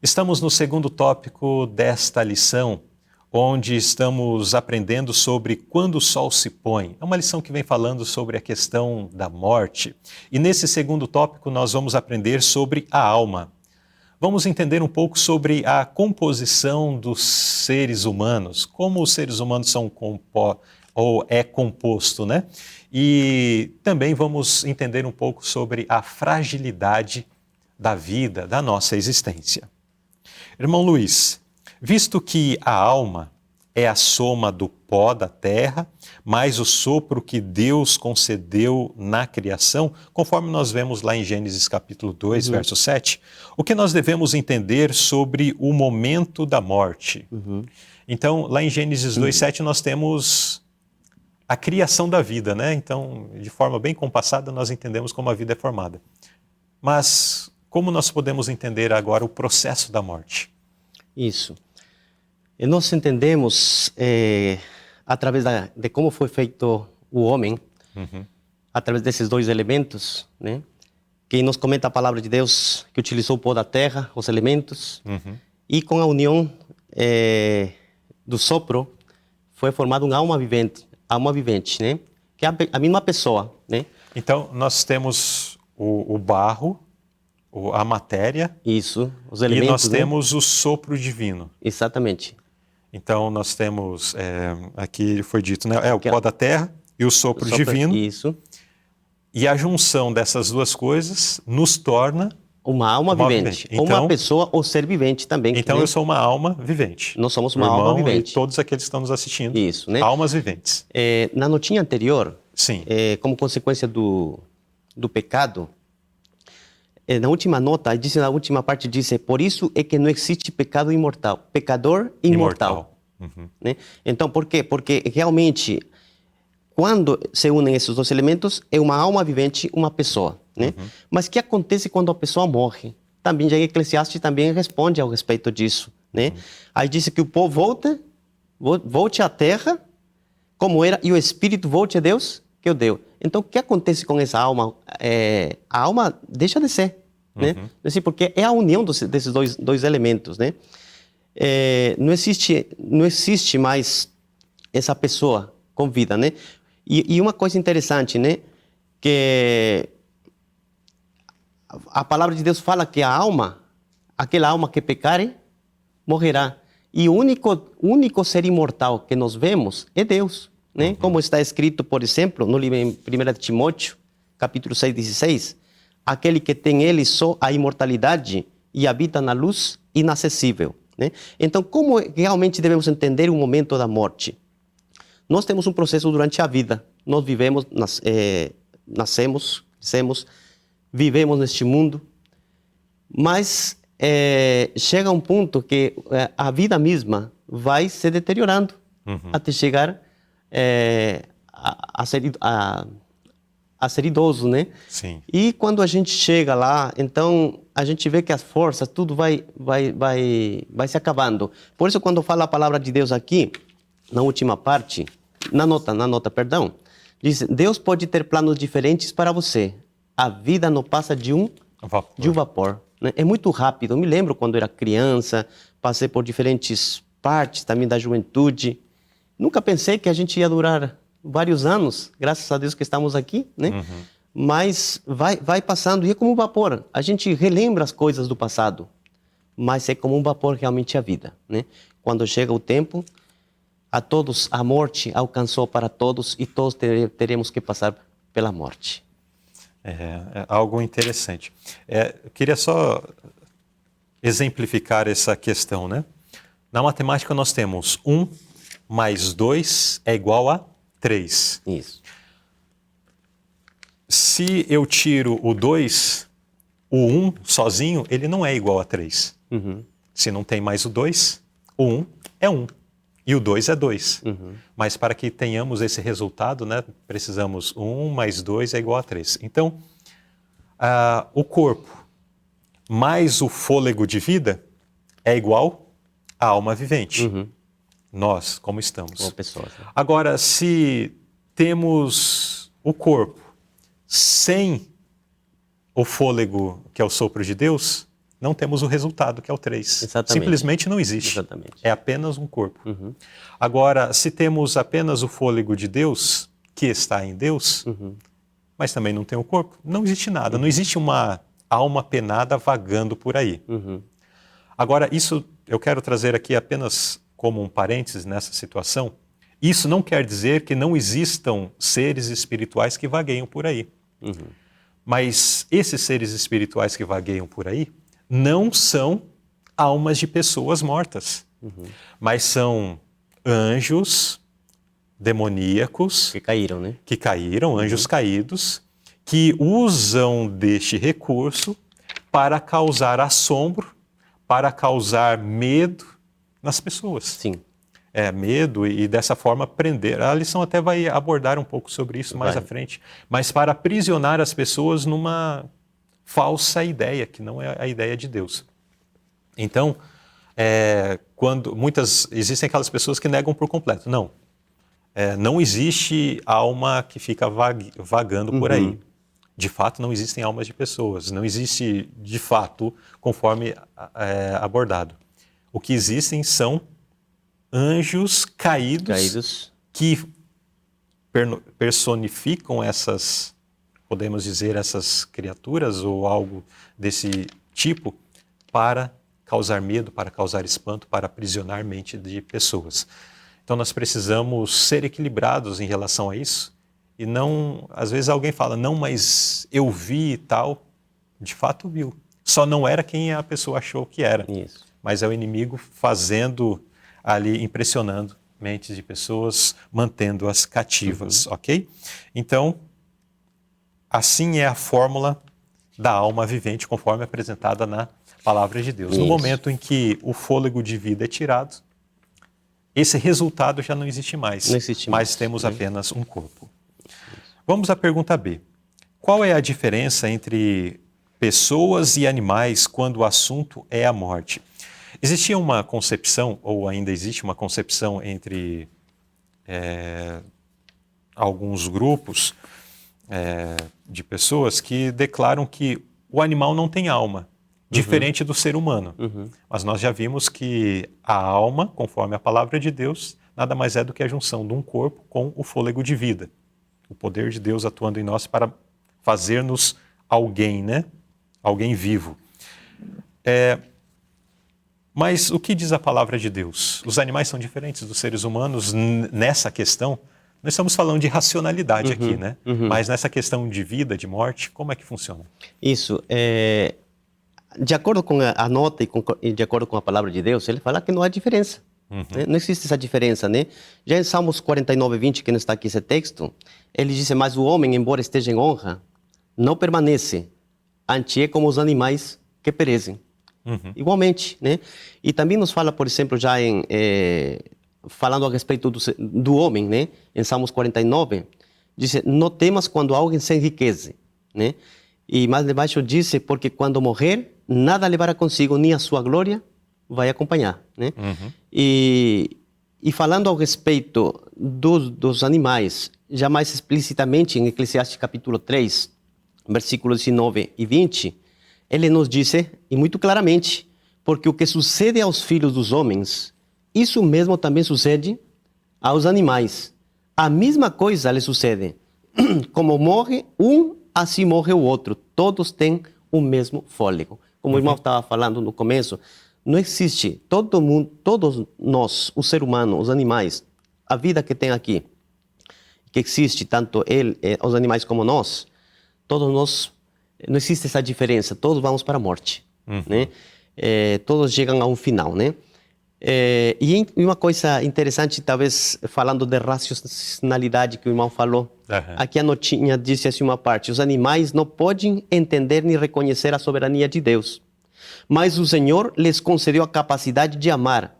Estamos no segundo tópico desta lição, onde estamos aprendendo sobre quando o sol se põe. É uma lição que vem falando sobre a questão da morte. E nesse segundo tópico nós vamos aprender sobre a alma. Vamos entender um pouco sobre a composição dos seres humanos, como os seres humanos são composto, né? E também vamos entender um pouco sobre a fragilidade da vida, da nossa existência. Irmão Luiz, visto que a alma é a soma do pó da terra, mais o sopro que Deus concedeu na criação, conforme nós vemos lá em Gênesis capítulo 2, verso 7, o que nós devemos entender sobre o momento da morte? Então, lá em Gênesis 2, 7, nós temos a criação da vida, né? Então, de forma bem compassada, nós entendemos como a vida é formada. Mas como nós podemos entender agora o processo da morte? Isso. E nós entendemos, através de como foi feito o homem, através desses dois elementos, né? Que nos comenta a palavra de Deus, que utilizou o pó da terra, os elementos, e com a união do sopro, foi formada uma alma vivente, né? Que é a mesma pessoa, né? Então, nós temos o barro, a matéria. Isso, os elementos. E nós temos o sopro divino. Exatamente. Então, nós temos, aqui foi dito, né? O pó da terra e o sopro divino. Isso. E a junção dessas duas coisas nos torna uma alma vivente. Então, uma pessoa ou ser vivente também. Então, eu sou uma alma vivente. Nós somos uma alma vivente. E todos aqueles que estão nos assistindo. Isso, né? Almas viventes. Na notinha anterior, sim, como consequência do pecado, na última nota, na última parte diz, por isso é que não existe pecado imortal, pecador imortal. Né? Então, por quê? Porque realmente, quando se unem esses dois elementos, é uma alma vivente, uma pessoa. Né? Mas o que acontece quando a pessoa morre? Também, já Eclesiastes também responde ao respeito disso. Né? Aí diz que o povo volte à terra, como era, e o espírito volte a Deus, que o deu. Então, o que acontece com essa alma? A alma deixa de ser, né? Assim, porque é a união desses dois elementos, né? Não existe mais essa pessoa com vida, né? E uma coisa interessante, né? Que a palavra de Deus fala que a alma, aquela alma que pecare, morrerá. E o único ser imortal que nós vemos é Deus. Né? Como está escrito, por exemplo, no livro em 1 Timóteo, capítulo 6, 16, aquele que tem ele só a imortalidade e habita na luz inacessível. Né? Então, como realmente devemos entender o momento da morte? Nós temos um processo durante a vida. Nós vivemos, nascemos, crescemos, vivemos neste mundo, mas chega um ponto que a vida mesma vai se deteriorando até chegar a ser idoso, né? Sim. E quando a gente chega lá, então a gente vê que as forças, tudo vai se acabando. Por isso, quando fala a palavra de Deus aqui, na última parte, na nota, diz: Deus pode ter planos diferentes para você. A vida não passa de um vapor. Né? É muito rápido. Eu me lembro quando era criança, passei por diferentes partes também da juventude. Nunca pensei que a gente ia durar vários anos, graças a Deus que estamos aqui, né? Mas vai passando e é como um vapor. A gente relembra as coisas do passado, mas é como um vapor realmente a vida, né? Quando chega o tempo, a todos a morte alcançou para todos e todos teremos que passar pela morte. É algo interessante. Eu queria só exemplificar essa questão, né? Na matemática nós temos 1 mais 2 é igual a 3. Isso. Se eu tiro o 2, o 1 sozinho, ele não é igual a 3. Se não tem mais o 2, o 1 é 1 e o 2 é 2. Mas para que tenhamos esse resultado, né, precisamos 1 mais 2 é igual a 3. Então, o corpo mais o fôlego de vida é igual à alma vivente. Nós, como estamos. Como pessoas. Agora, se temos o corpo sem o fôlego, que é o sopro de Deus, não temos o resultado, que é o 3. Exatamente. Simplesmente não existe. Exatamente. É apenas um corpo. Agora, se temos apenas o fôlego de Deus, que está em Deus, mas também não tem o corpo, não existe nada. Não existe uma alma penada vagando por aí. Agora, isso eu quero trazer aqui apenas como um parênteses nessa situação. Isso não quer dizer que não existam seres espirituais que vagueiam por aí. Mas esses seres espirituais que vagueiam por aí não são almas de pessoas mortas, mas são anjos demoníacos Que caíram, né? que caíram, anjos caídos, que usam deste recurso para causar assombro, para causar medo nas pessoas. Sim. Medo e dessa forma prender. A lição até vai abordar um pouco sobre isso mais à frente, mas para aprisionar as pessoas numa falsa ideia, que não é a ideia de Deus. Então, existem aquelas pessoas que negam por completo. Não. Não existe alma que fica vagando por aí. De fato, não existem almas de pessoas. Não existe, de fato, conforme abordado. O que existem são anjos caídos que personificam essas, podemos dizer, essas criaturas ou algo desse tipo para causar medo, para causar espanto, para aprisionar a mente de pessoas. Então nós precisamos ser equilibrados em relação a isso e não, às vezes alguém fala, não, mas eu vi e tal, de fato viu. Só não era quem a pessoa achou que era. Isso. Mas é o inimigo fazendo ali, impressionando mentes de pessoas, mantendo-as cativas, ok? Então, assim é a fórmula da alma vivente, conforme apresentada na Palavra de Deus. No momento em que o fôlego de vida é tirado, esse resultado já não existe mais, mas temos apenas um corpo. Vamos à pergunta B. Qual é a diferença entre pessoas e animais quando o assunto é a morte? Existia uma concepção, ou ainda existe uma concepção entre alguns grupos de pessoas que declaram que o animal não tem alma, diferente do ser humano. Mas nós já vimos que a alma, conforme a palavra de Deus, nada mais é do que a junção de um corpo com o fôlego de vida. O poder de Deus atuando em nós para fazer-nos alguém, né? Alguém vivo. Mas o que diz a palavra de Deus? Os animais são diferentes dos seres humanos nessa questão? Nós estamos falando de racionalidade aqui, né? Mas nessa questão de vida, de morte, como é que funciona? Isso. De acordo com a nota e de acordo com a palavra de Deus, ele fala que não há diferença. Né? Não existe essa diferença, né? Já em Salmos 49:20, que não está aqui esse texto, ele diz, mas o homem, embora esteja em honra, não permanece, antes é como os animais que perecem. Igualmente, né? E também nos fala, por exemplo, já falando a respeito do homem, né? Em Salmos 49, diz, não temas quando alguém se enriquece, né? E mais debaixo diz, porque quando morrer, nada levará consigo, nem a sua glória vai acompanhar, né? E falando ao respeito dos animais, já mais explicitamente em Eclesiastes capítulo 3, versículos 19 e 20, ele nos disse, e muito claramente, porque o que sucede aos filhos dos homens, isso mesmo também sucede aos animais. A mesma coisa lhe sucede. Como morre um, assim morre o outro. Todos têm o mesmo fôlego. Como o irmão estava falando no começo, não existe, todo mundo, todos nós, o ser humano, os animais, a vida que tem aqui, que existe, tanto os animais como nós, todos nós, não existe essa diferença, todos vamos para a morte, né? Todos chegam a um final, né? E uma coisa interessante, talvez falando de racionalidade que o irmão falou, aqui a notinha disse assim uma parte, os animais não podem entender nem reconhecer a soberania de Deus, mas o Senhor lhes concedeu a capacidade de amar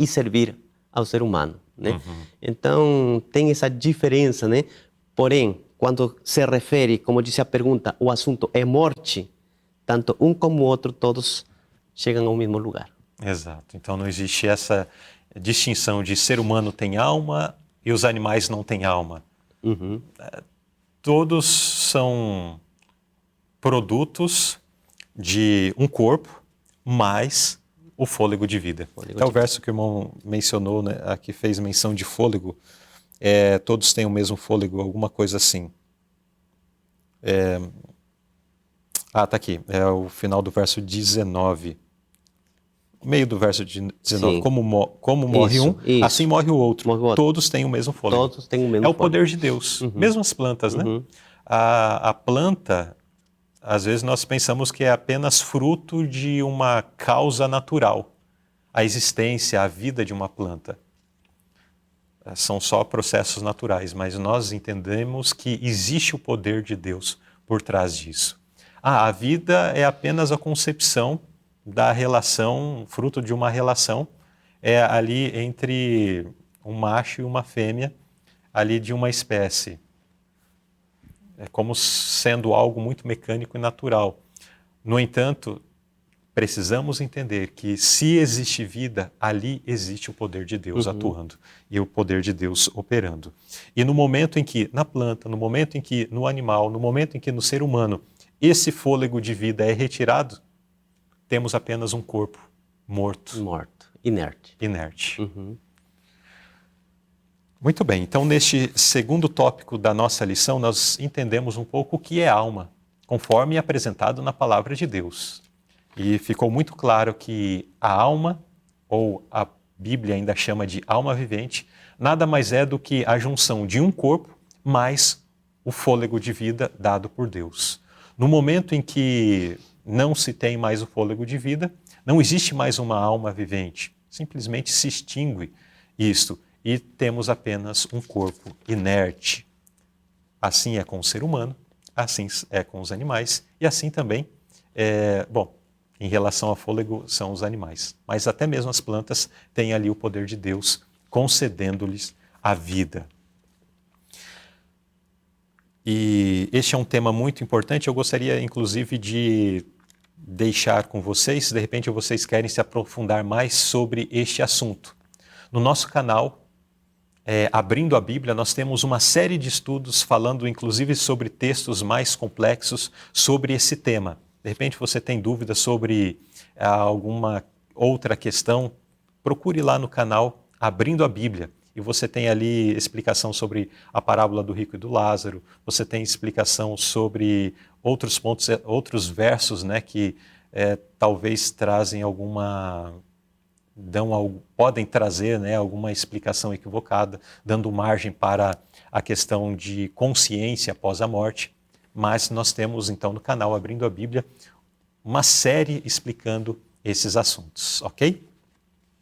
e servir ao ser humano, né? Então, tem essa diferença, né? Porém, quando se refere, como disse a pergunta, o assunto é morte, tanto um como o outro, todos chegam ao mesmo lugar. Exato. Então não existe essa distinção de ser humano tem alma e os animais não têm alma. Todos são produtos de um corpo mais o fôlego de vida. Até o verso que o irmão mencionou, né, aqui fez menção de fôlego, todos têm o mesmo fôlego, alguma coisa assim. Tá aqui, é o final do verso 19. Meio do verso 19, Sim. como morre um, Isso. assim morre o outro. Morre o outro. Todos têm o mesmo fôlego. Todos têm o mesmo É o fôlego. poder de Deus. Mesmo as plantas, né? A planta, às vezes nós pensamos que é apenas fruto de uma causa natural. A existência, a vida de uma planta. São só processos naturais, mas nós entendemos que existe o poder de Deus por trás disso. A vida é apenas a concepção da relação, fruto de uma relação, ali entre um macho e uma fêmea, ali de uma espécie. É como sendo algo muito mecânico e natural. No entanto, precisamos entender que se existe vida, ali existe o poder de Deus atuando e o poder de Deus operando. E no momento em que, na planta, no momento em que no animal, no momento em que no ser humano, esse fôlego de vida é retirado, temos apenas um corpo morto. Morto, inerte. Inerte. Muito bem, então neste segundo tópico da nossa lição, nós entendemos um pouco o que é alma, conforme apresentado na palavra de Deus. E ficou muito claro que a alma, ou a Bíblia ainda chama de alma vivente, nada mais é do que a junção de um corpo mais o fôlego de vida dado por Deus. No momento em que não se tem mais o fôlego de vida, não existe mais uma alma vivente, simplesmente se extingue isto e temos apenas um corpo inerte. Assim é com o ser humano, assim é com os animais e assim também, em relação ao fôlego são os animais, mas até mesmo as plantas têm ali o poder de Deus concedendo-lhes a vida. E este é um tema muito importante, eu gostaria inclusive de deixar com vocês, se de repente vocês querem se aprofundar mais sobre este assunto. No nosso canal, Abrindo a Bíblia, nós temos uma série de estudos falando inclusive sobre textos mais complexos sobre esse tema. De repente você tem dúvidas sobre alguma outra questão, procure lá no canal Abrindo a Bíblia. E você tem ali explicação sobre a parábola do rico e do Lázaro, você tem explicação sobre outros pontos, outros versos, né, que talvez trazem podem trazer, né, alguma explicação equivocada, dando margem para a questão de consciência após a morte. Mas nós temos então no canal Abrindo a Bíblia uma série explicando esses assuntos, ok?